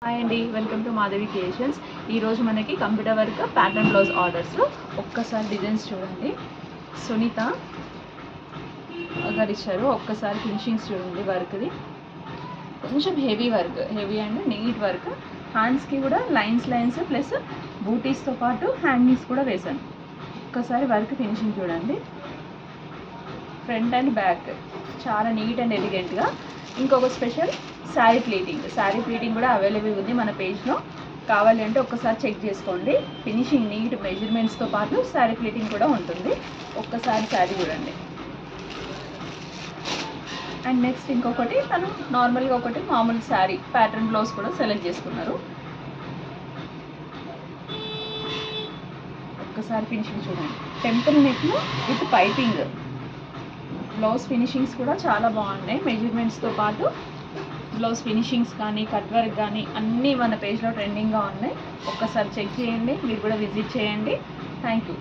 Hi అండి, welcome to Madhavi creations. ఈరోజు మనకి కంప్యూటర్ వర్క్ ప్యాటర్న్ బ్లౌజ్ ఆర్డర్స్లో ఒక్కసారి డిజైన్స్ చూడండి. సునీత గారు ఇచ్చారు. ఒక్కసారి ఫినిషింగ్స్ చూడండి. వర్క్ది కొంచెం heavy work, heavy and neat work. హ్యాండ్స్కి కూడా లైన్స్ ప్లస్ బూటీస్తో పాటు హ్యాంగింగ్స్ కూడా వేశాను. ఒక్కసారి వర్క్ ఫినిషింగ్ చూడండి. ఫ్రంట్ అండ్ బ్యాక్ చాలా నీట్ అండ్ ఎలిగెంట్గా. ఇంకొక స్పెషల్ శారీ ప్లీటింగ్ కూడా అవైలబుల్ ఉంది మన పేజ్లో. కావాలి అంటే ఒక్కసారి చెక్ చేసుకోండి. ఫినిషింగ్ నీట్ మెజర్మెంట్స్తో పాటు శారీ ప్లీటింగ్ కూడా ఉంటుంది. ఒక్కసారి శారీ చూడండి. అండ్ నెక్స్ట్ ఇంకొకటి తను నార్మల్గా ఒకటి మామూలు శారీ ప్యాటర్న్ బ్లౌజ్ కూడా సెలెక్ట్ చేసుకున్నారు. ఒక్కసారి ఫినిషింగ్ చూడండి. టెంపుల్ నెక్లో విత్ పైపింగ్ బ్లౌజ్ ఫినిషింగ్స్ కూడా చాలా బాగున్నాయి. మెజర్మెంట్స్తో పాటు బ్లౌజ్ ఫినిషింగ్స్ కానీ కట్ వర్క్ కానీ అన్నీ మన పేజ్లో ట్రెండింగ్గా ఉన్నాయి. ఒక్కసారి చెక్ చేయండి. మీరు కూడా విజిట్ చేయండి. Thank you.